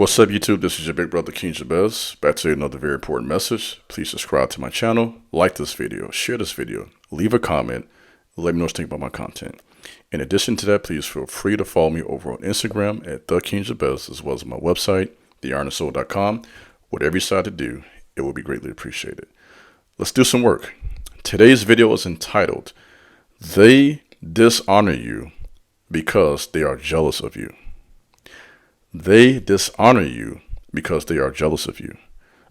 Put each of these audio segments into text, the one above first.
What's up, YouTube? This is your big brother, King Jabez, back to another very important message. Please subscribe to my channel, like this video, share this video, leave a comment, let me know what you think about my content. In addition to that, please feel free to follow me over on Instagram at The King Jabez, as well as my website, theironandsoul.com. Whatever you decide to do, it will be greatly appreciated. Let's do some work. Today's video is entitled, They Dishonor You Because They Are Jealous of You. They dishonor you because they are jealous of you.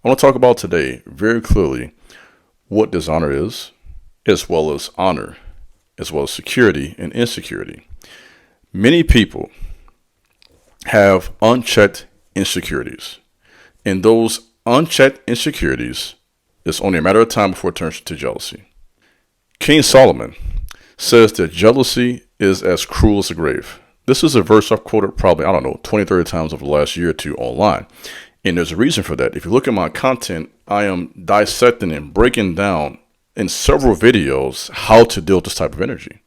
I want to talk about today very clearly what dishonor is, as well as honor, as well as security and insecurity. Many people have unchecked insecurities, and those unchecked insecurities, it's only a matter of time before it turns to jealousy. King Solomon says that jealousy is as cruel as the grave. This is a verse I've quoted probably, 20, 30 times over the last year or two online. And there's a reason for that. If you look at my content, I am dissecting and breaking down in several videos how to deal with this type of energy,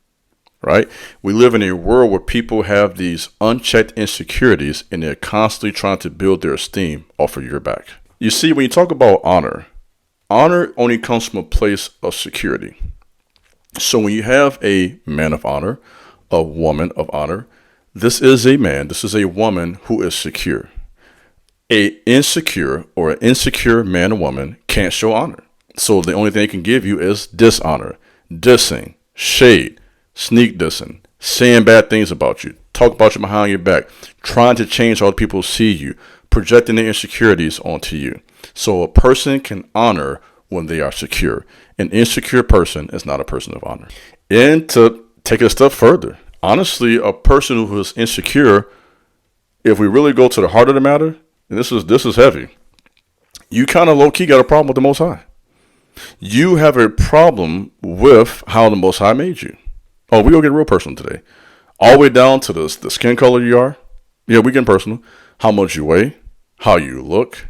right? We live in a world where people have these unchecked insecurities and they're constantly trying to build their esteem off of your back. You see, when you talk about honor, honor only comes from a place of security. So when you have a man of honor, a woman of honor, this is a man, this is a woman who is secure. An insecure man or woman can't show honor. So the only thing they can give you is dishonor, dissing, shade, sneak dissing, saying bad things about you, talk about you behind your back, trying to change how people see you, projecting their insecurities onto you. So a person can honor when they are secure. An insecure person is not a person of honor. And to take it a step further, honestly, a person who is insecure, if we really go to the heart of the matter, and this is heavy, you kind of low-key got a problem with the Most High. You have a problem with how the Most High made you. Oh, we're going to get real personal today. All the way down to the skin color you are. Yeah, we getting personal. How much you weigh, how you look,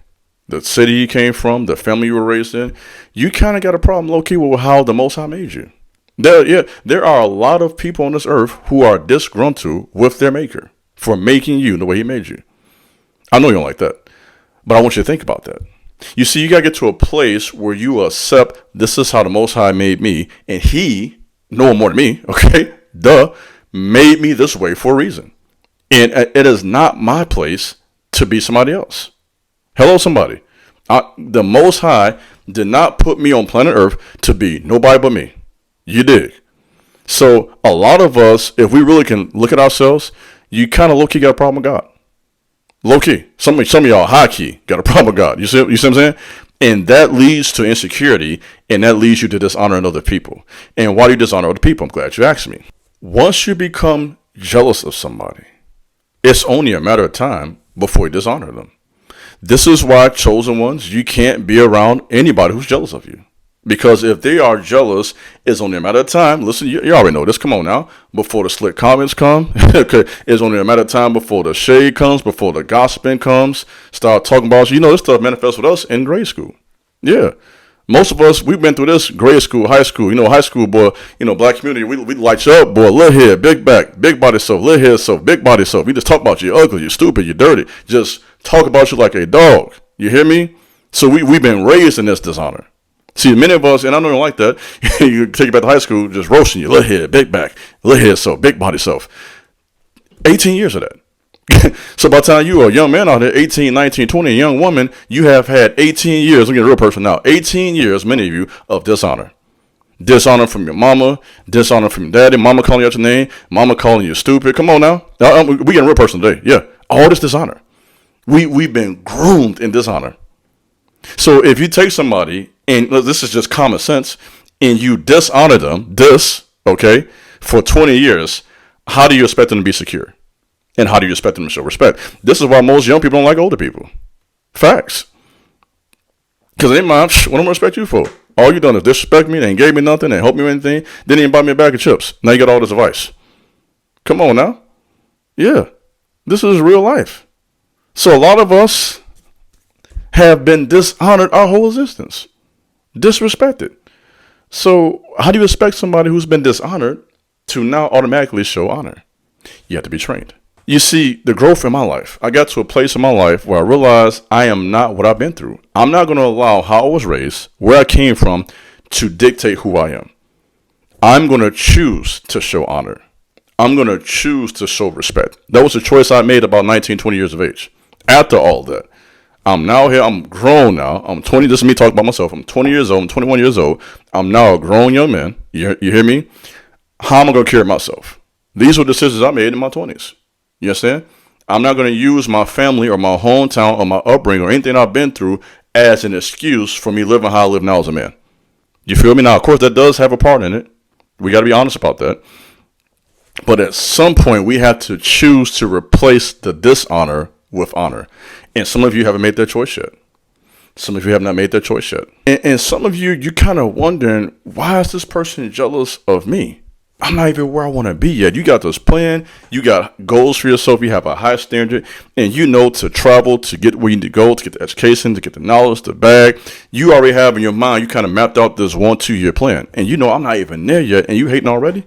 the city you came from, the family you were raised in. You kind of got a problem low-key with how the Most High made you. There are a lot of people on this earth who are disgruntled with their maker for making you the way he made you. I know you don't like that, but I want you to think about that. You see, you got to get to a place where you accept this is how the Most High made me, and he, no one more than me, okay, made me this way for a reason. And it is not my place to be somebody else. Hello, somebody. The Most High did not put me on planet Earth to be nobody but me. You dig? So a lot of us, if we really can look at ourselves, you kind of low-key got a problem with God. Low-key. Some of y'all high-key got a problem with God. You see what I'm saying? And that leads to insecurity, and that leads you to dishonoring other people. And why do you dishonor other people? I'm glad you asked me. Once you become jealous of somebody, it's only a matter of time before you dishonor them. This is why, chosen ones, you can't be around anybody who's jealous of you. Because if they are jealous, it's only a matter of time. Listen, you already know this. Come on now. Before the slick comments come, it's only a matter of time before the shade comes, before the gossiping comes. Start talking about you. You know, this stuff manifests with us in grade school. Yeah. Most of us, we've been through this grade school, high school. You know, high school, boy, black community, we light you up, boy. Little head, big back, big body self, little head self, big body self. We just talk about you ugly, you stupid, you dirty. Just talk about you like a dog. You hear me? So we've been raised in this dishonor. See, many of us, and I know you don't like that, you take it back to high school, just roasting you, little head, big back, little head self, big body self. 18 years of that. So by the time you are a young man out there, 18, 19, 20, a young woman, you have had 18 years, I'm getting a real person now, 18 years, many of you, of dishonor. Dishonor from your mama, dishonor from your daddy, mama calling you out your name, mama calling you stupid. Come on now. We getting a real person today. Yeah, all this dishonor. We've been groomed in dishonor. So if you take somebody, and this is just common sense, and you dishonor them, for 20 years, how do you expect them to be secure? And how do you expect them to show respect? This is why most young people don't like older people. Facts. Because they mind, what am I going to respect you for? All you done is disrespect me, they ain't gave me nothing, they ain't helped me with anything, they didn't even buy me a bag of chips. Now you got all this advice. Come on now. Yeah, this is real life. So a lot of us have been dishonored our whole existence. Disrespected. So how do you expect somebody who's been dishonored to now automatically show honor? You have to be trained. You see, the growth in my life, I got to a place in my life where I realized I am not what I've been through. I'm not going to allow how I was raised, where I came from, to dictate who I am. I'm going to choose to show honor. I'm going to choose to show respect. That was a choice I made about 19, 20 years of age. After all that, I'm now here. I'm grown now. I'm 20. This is me talking about myself. I'm 20 years old. I'm 21 years old. I'm now a grown young man. You hear me? How am I going to carry myself? These were decisions I made in my 20s. You understand? I'm not going to use my family or my hometown or my upbringing or anything I've been through as an excuse for me living how I live now as a man. You feel me? Now, of course, that does have a part in it. We got to be honest about that. But at some point, we have to choose to replace the dishonor with honor. And some of you haven't made that choice yet. Some of you have not made that choice yet. And some of you kind of wondering, why is this person jealous of me? I'm not even where I want to be yet. You got this plan. You got goals for yourself. You have a high standard. And you know to travel, to get where you need to go, to get the education, to get the knowledge, the bag. You already have in your mind, you kind of mapped out this 1-2 year plan. And you know I'm not even there yet. And you hating already?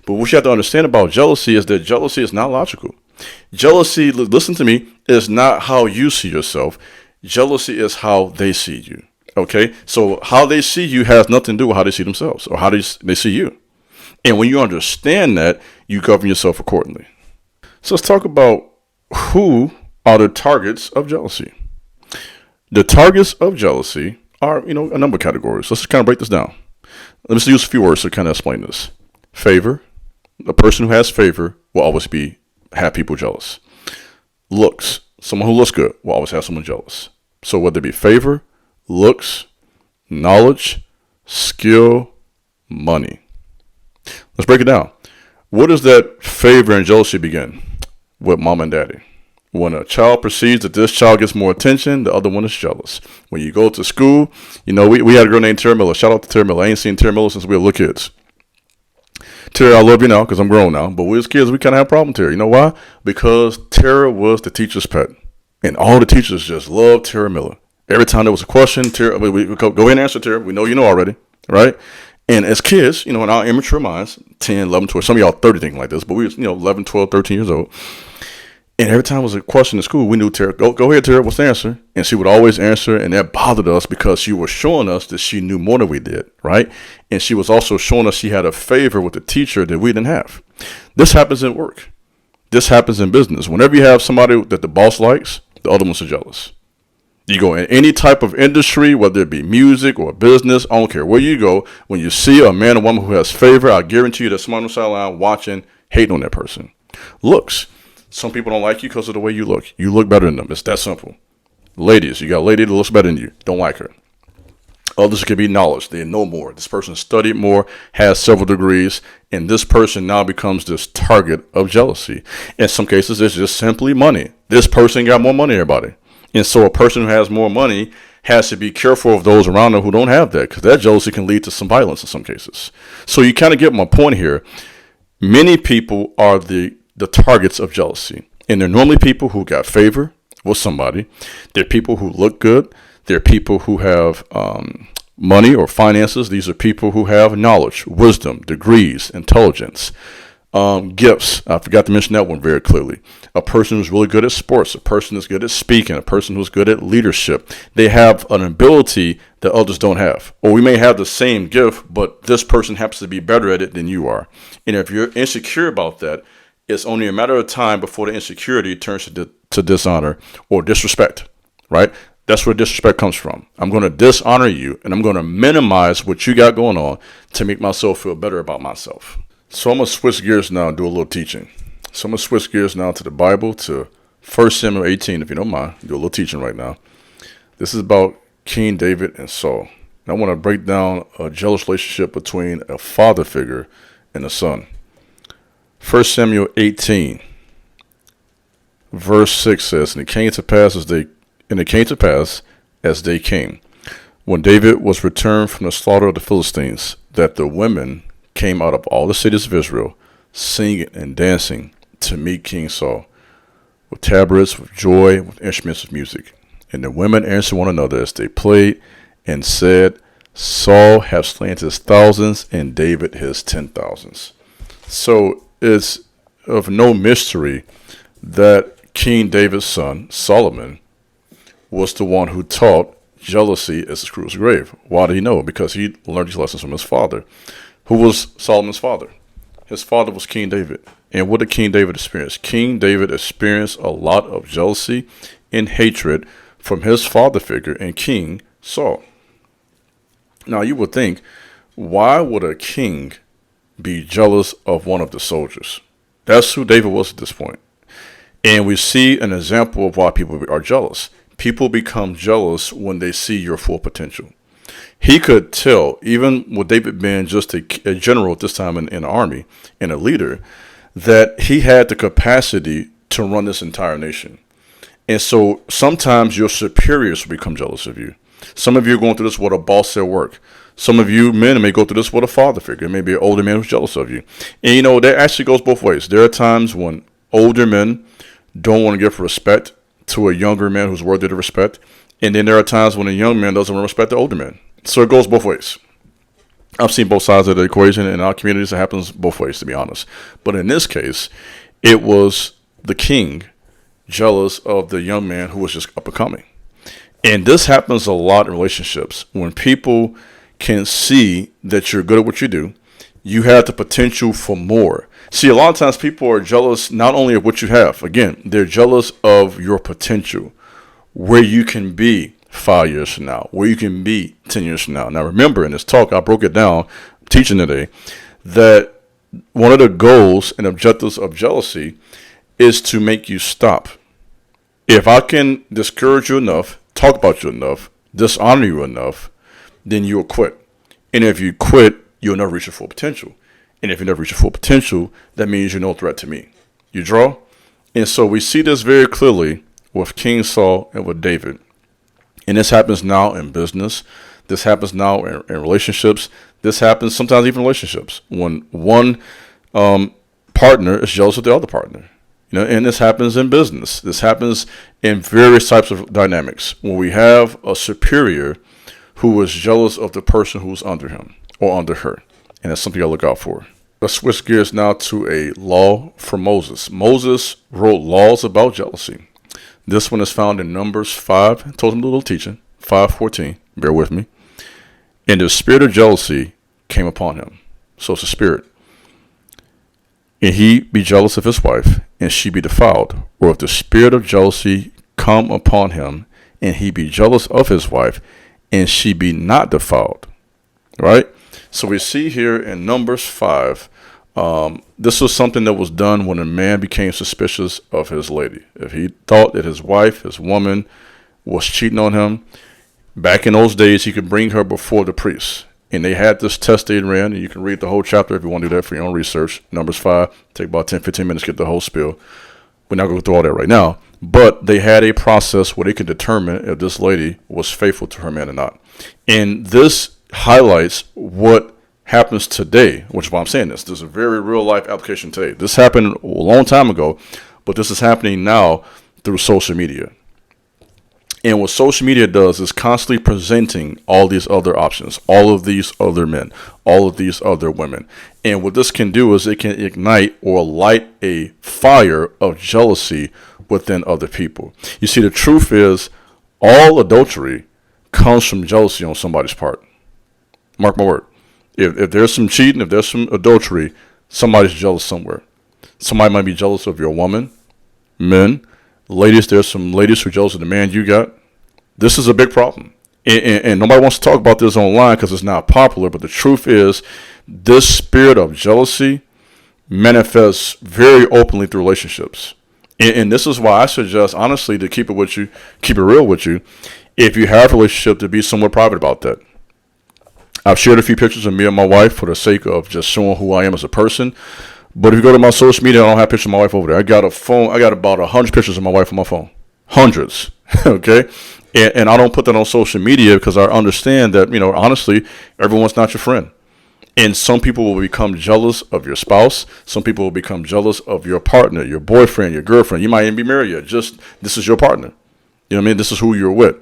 But what you have to understand about jealousy is that jealousy is not logical. Jealousy, listen to me, is not how you see yourself. Jealousy is how they see you. Okay? So how they see you has nothing to do with how they see themselves or how they see you. And when you understand that, you govern yourself accordingly. So let's talk about who are the targets of jealousy. The targets of jealousy are, a number of categories. Let's just kind of break this down. Let me just use a few words to kind of explain this. Favor. A person who has favor will always have people jealous. Looks. Someone who looks good will always have someone jealous. So whether it be favor, looks, knowledge, skill, money. Let's break it down. Where does that favor and jealousy begin? With mom and daddy. When a child perceives that this child gets more attention, the other one is jealous. When you go to school, we had a girl named Tara Miller. Shout out to Tara Miller. I ain't seen Tara Miller since we were little kids. Tara, I love you now because I'm grown now. But we as kids, we kind of have a problem with Tara. You know why? Because Tara was the teacher's pet. And all the teachers just loved Tara Miller. Every time there was a question, Tara, we go ahead and answer, Tara. We know you know already, right? And as kids, in our immature minds, 10, 11, 12, some of y'all 30 thinking like this, but we was, 11, 12, 13 years old. And every time there was a question in school, we knew Tara, go ahead, Tara, what's the answer? And she would always answer, and that bothered us because she was showing us that she knew more than we did, right? And she was also showing us she had a favor with the teacher that we didn't have. This happens in work. This happens in business. Whenever you have somebody that the boss likes, the other ones are jealous. You go in any type of industry, whether it be music or business, I don't care where you go. When you see a man or woman who has favor, I guarantee you there's someone on the sideline watching, hating on that person. Looks. Some people don't like you because of the way you look. You look better than them. It's that simple. Ladies, you got a lady that looks better than you. Don't like her. Others could be knowledge. They know more. This person studied more, has several degrees, and this person now becomes this target of jealousy. In some cases, it's just simply money. This person got more money than everybody. And so a person who has more money has to be careful of those around them who don't have that, because that jealousy can lead to some violence in some cases. So you kind of get my point here. Many people are the targets of jealousy. And they're normally people who got favor with somebody. They're people who look good. They're people who have money or finances. These are people who have knowledge, wisdom, degrees, intelligence. Gifts. I forgot to mention that one very clearly. A person who's really good at sports, a person who's good at speaking, a person who's good at leadership. They have an ability that others don't have. Or we may have the same gift, but this person happens to be better at it than you are. And if you're insecure about that, it's only a matter of time before the insecurity turns to dishonor or disrespect, right? That's where disrespect comes from. I'm going to dishonor you, and I'm going to minimize what you got going on to make myself feel better about myself. So I'm going to switch gears now and do a little teaching. So I'm going to switch gears now to the Bible, to 1 Samuel 18, if you don't mind. Do a little teaching right now. This is about King David and Saul. And I want to break down a jealous relationship between a father figure and a son. 1 Samuel 18, verse 6 says, And it came to pass as they came, when David was returned from the slaughter of the Philistines, that the women came out of all the cities of Israel, singing and dancing to meet King Saul, with tabrets, with joy, with instruments of music. And the women answered one another as they played, and said, Saul hath slain his thousands, and David his 10,000s. So it's of no mystery that King David's son, Solomon, was the one who taught jealousy as the cruel's grave. Why did he know? Because he learned these lessons from his father. Who was Solomon's father? His father was King David. And what did King David experience? King David experienced a lot of jealousy and hatred from his father figure and King Saul. Now you would think, why would a king be jealous of one of the soldiers? That's who David was at this point. And we see an example of why people are jealous. People become jealous when they see your full potential. He could tell, even with David being just a general at this time in the army and a leader, that he had the capacity to run this entire nation. And so sometimes your superiors will become jealous of you. Some of you are going through this with a boss at work. Some of you men may go through this with a father figure, maybe an older man who's jealous of you. And you know, that actually goes both ways. There are times when older men don't want to give respect to a younger man who's worthy of respect. And then there are times when a young man doesn't want to respect the older man. So it goes both ways. I've seen both sides of the equation in our communities. It happens both ways, to be honest. But in this case, it was the king jealous of the young man who was just up and coming. And this happens a lot in relationships. When people can see that you're good at what you do, you have the potential for more. See, a lot of times people are jealous not only of what you have. Again, they're jealous of your potential, where you can be 5 years from now, where you can be 10 years from now. Now, remember, in this talk, I broke it down, teaching today, that one of the goals and objectives of jealousy is to make you stop. If I can discourage you enough, talk about you enough, dishonor you enough, then you'll quit. And if you quit, you'll never reach your full potential. And if you never reach your full potential, that means you're no threat to me. You draw? And so we see this very clearly with King Saul and with David. And this happens now in business. This happens now in relationships. This happens sometimes even in relationships when one partner is jealous of the other partner. You know, and this happens in business. This happens in various types of dynamics. When we have a superior who is jealous of the person who's under him or under her. And that's something I look out for. Let's switch gears now to a law from Moses. Moses wrote laws about jealousy. This one is found in Numbers 5. I told him a little teaching. 5:14. Bear with me. And the spirit of jealousy came upon him. So it's a spirit. And he be jealous of his wife, and she be defiled. Or if the spirit of jealousy come upon him, and he be jealous of his wife, and she be not defiled. Right? So we see here in Numbers 5, this was something that was done when a man became suspicious of his lady. If he thought that his wife, his woman, was cheating on him, back in those days, he could bring her before the priest. And they had this test they ran, and you can read the whole chapter if you want to do that for your own research. Numbers 5, take about 10, 15 minutes to get the whole spiel. We're not going to go through all that right now. But they had a process where they could determine if this lady was faithful to her man or not. And this highlights what happens today, which is why I'm saying this. This is a very real life application today. This happened a long time ago, but this is happening now through social media. And what social media does is constantly presenting all these other options, all of these other men, all of these other women. And what this can do is it can ignite or light a fire of jealousy within other people. You see, the truth is all adultery comes from jealousy on somebody's part. Mark my word. If there's some cheating, if there's some adultery, somebody's jealous somewhere. Somebody might be jealous of your woman, men. Ladies, there's some ladies who are jealous of the man you got. This is a big problem. And nobody wants to talk about this online because it's not popular. But the truth is, this spirit of jealousy manifests very openly through relationships. And this is why I suggest, honestly, to keep it with you, keep it real with you. If you have a relationship, to be somewhat private about that. I've shared a few pictures of me and my wife for the sake of just showing who I am as a person. But if you go to my social media, I don't have pictures of my wife over there. I got a phone. I got about 100 pictures of my wife on my phone. Hundreds. Okay. And I don't put that on social media because I understand that, you know, honestly, everyone's not your friend. And some people will become jealous of your spouse. Some people will become jealous of your partner, your boyfriend, your girlfriend. You might even be married yet. Just this is your partner. You know what I mean? This is who you're with.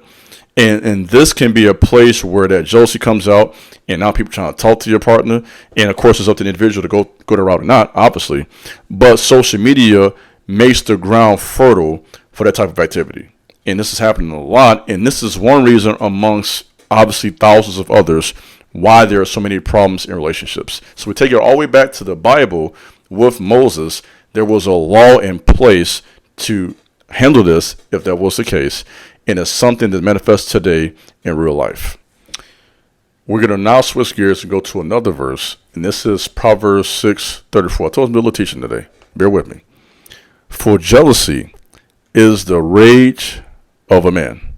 And this can be a place where that jealousy comes out, and now people trying to talk to your partner. And of course, it's up to the individual to go the route or not, obviously. But social media makes the ground fertile for that type of activity. And this is happening a lot. And this is one reason amongst obviously thousands of others why there are so many problems in relationships. So we take it all the way back to the Bible with Moses. There was a law in place to handle this if that was the case. And it's something that manifests today in real life. We're going to now switch gears and go to another verse. And this is Proverbs 6:34. I told you a little teaching today. Bear with me. For jealousy is the rage of a man.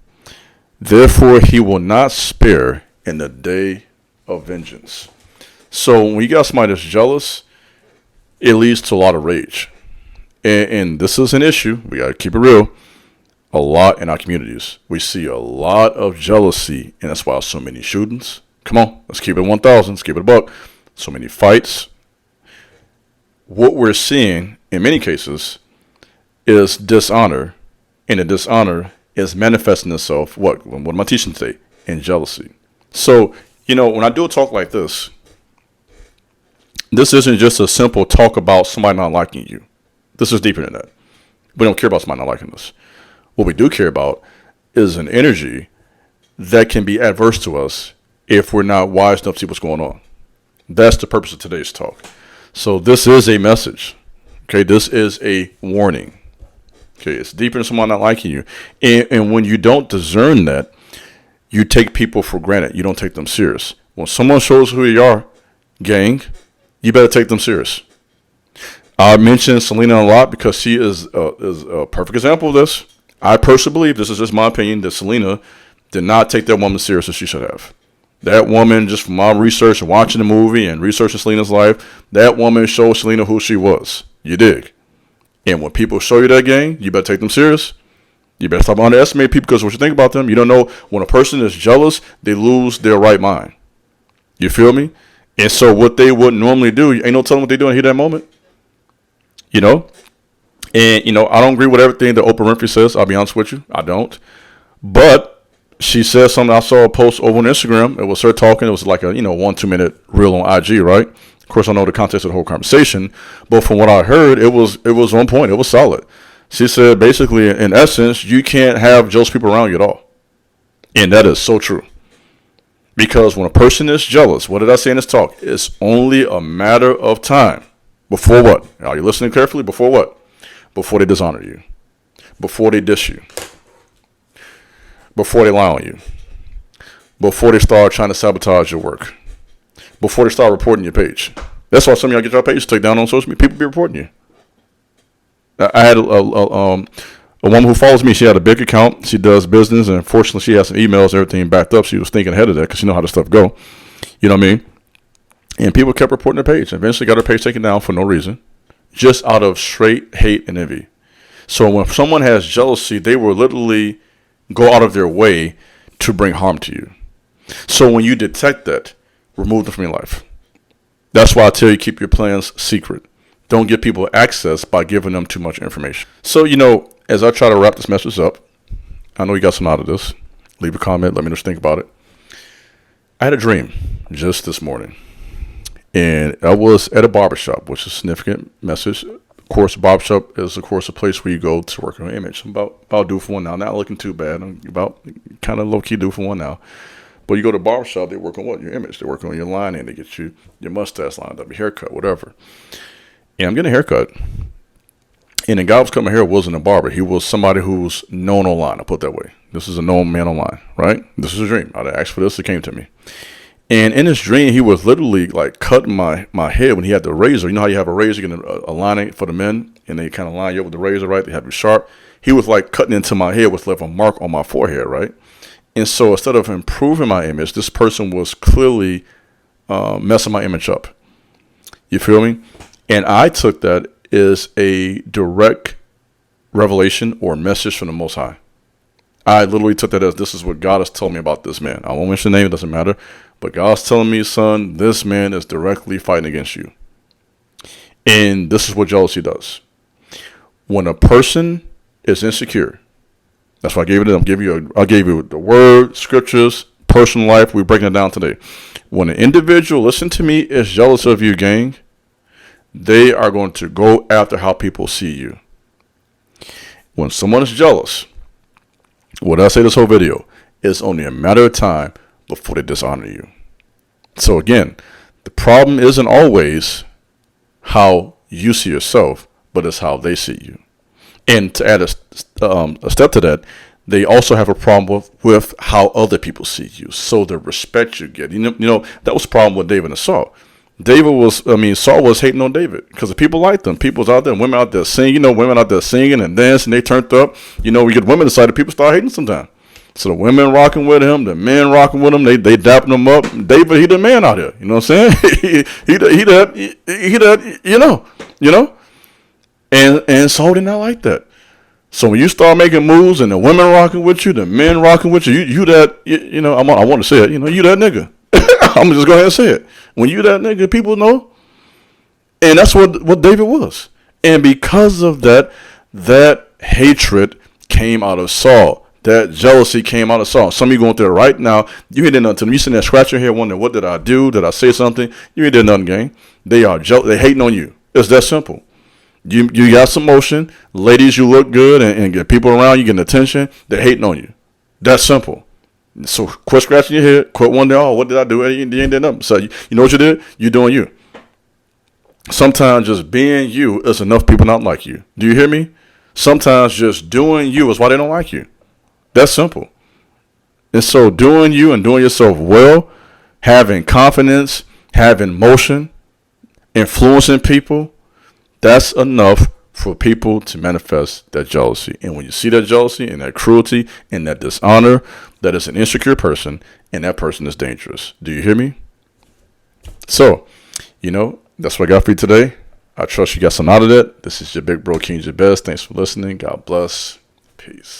Therefore he will not spare in the day of vengeance. So when you got somebody that's jealous, it leads to a lot of rage. And this is an issue. We got to keep it real. A lot in our communities. We see a lot of jealousy, and that's why so many shootings. Come on, let's keep it 1,000. Let's keep it a buck. So many fights. What we're seeing in many cases is dishonor, and the dishonor is manifesting itself. What am I teaching today? In jealousy. So, when I do a talk like this isn't just a simple talk about somebody not liking you. This is deeper than that. We don't care about somebody not liking us. What we do care about is an energy that can be adverse to us if we're not wise enough to see what's going on. That's the purpose of today's talk. So this is a message. Okay, this is a warning. Okay, it's deeper than someone not liking you. And when you don't discern that, you take people for granted. You don't take them serious. When someone shows who you are, gang, you better take them serious. I mentioned Selena a lot because she is a perfect example of this. I personally believe, this is just my opinion, that Selena did not take that woman serious as she should have. That woman, just from my research and watching the movie and researching Selena's life, that woman showed Selena who she was. You dig? And when people show you that, gang, you better take them serious. You better stop underestimating people because what you think about them. You don't know, when a person is jealous, they lose their right mind. You feel me? And so what they would normally do, ain't no telling what they're doing here that moment. And, I don't agree with everything that Oprah Winfrey says. I'll be honest with you. I don't. But she said something. I saw a post over on Instagram. It was her talking. It was like a, 1-2 minute reel on IG, right? Of course, I know the context of the whole conversation. But from what I heard, it was on point. It was solid. She said, basically, in essence, you can't have jealous people around you at all. And that is so true. Because when a person is jealous, what did I say in this talk? It's only a matter of time. Before what? Are you listening carefully? Before what? Before they dishonor you. Before they diss you. Before they lie on you. Before they start trying to sabotage your work. Before they start reporting your page. That's why some of y'all get your page taken down on social media. People be reporting you. I had a woman who follows me. She had a big account. She does business, and unfortunately, she has some emails, everything backed up. She was thinking ahead of that because you know how this stuff go. You know what I mean? And people kept reporting their page. Eventually, got her page taken down for no reason, just out of straight hate and envy. So when someone has jealousy, they will literally go out of their way to bring harm to you. So when you detect that, remove them from your life. That's why I tell you, keep your plans secret. Don't give people access by giving them too much information. So, as I try to wrap this message up, I know you got some out of this. Leave a comment. Let me know what you think about it. I had a dream just this morning. And I was at a barbershop, which is a significant message. Of course, a barbershop is, of course, a place where you go to work on your image. I'm about due for one now. Not looking too bad. I'm about kind of low-key due for one now. But you go to a barbershop, they work on what? Your image. They work on your lining. They get you your mustache lined up, your haircut, whatever. And I'm getting a haircut. And the guy who was cutting my hair wasn't a barber. He was somebody who's known online. I'll put it that way. This is a known man online, right? This is a dream. I asked for this. It came to me. And in his dream, he was literally like cutting my head when he had the razor. You know how you have a razor, you can align it for the men, and they kind of line you up with the razor, right? They have it sharp. He was like cutting into my head, which left a mark on my forehead, right? And so instead of improving my image, this person was clearly messing my image up. You feel me? And I took that as a direct revelation or message from the Most High. I literally took that as, this is what God has told me about this man. I won't mention the name, it doesn't matter. But God's telling me, son, this man is directly fighting against you. And this is what jealousy does. When a person is insecure, that's why I gave it to them. I gave you the word, scriptures, personal life. We're breaking it down today. When an individual, listen to me, is jealous of you, gang, they are going to go after how people see you. When someone is jealous, what I say this whole video, it's only a matter of time before they dishonor you. So again, the problem isn't always how you see yourself, but it's how they see you. And to add a step to that, they also have a problem with how other people see you. So the respect you get, you know, that was the problem with David and Saul. Saul was hating on David because the people liked him. People was out there, women out there singing, women out there singing and dancing. They turned up. We get women inside, people start hating sometimes. So the women rocking with him, the men rocking with him, they dapping him up. David, he the man out here. You know what I'm saying? he that, you know. And Saul did not like that. So when you start making moves and the women rocking with you, the men rocking with you, you that, I want to say it, you that nigga. I'm just go ahead and say it. When you that nigga, people know. And that's what David was. And because of that hatred came out of Saul. That jealousy came out of Saul. Some of you going through it right now. You ain't did nothing to them. You sitting there scratching your head wondering, what did I do? Did I say something? You ain't did nothing, gang. They are they hating on you. It's that simple. You got some motion. Ladies, you look good and get people around you getting attention. They're hating on you. That's simple. So quit scratching your head. Quit wondering, what did I do? You ain't did nothing. So you know what you did? You're doing you. Sometimes just being you is enough people not like you. Do you hear me? Sometimes just doing you is why they don't like you. That's simple. And so doing you and doing yourself well, having confidence, having motion, influencing people, that's enough for people to manifest that jealousy. And when you see that jealousy and that cruelty and that dishonor, that is an insecure person, and that person is dangerous. Do you hear me? So, that's what I got for you today. I trust you got some out of that. This is your big bro, King Jabez. Thanks for listening. God bless. Peace.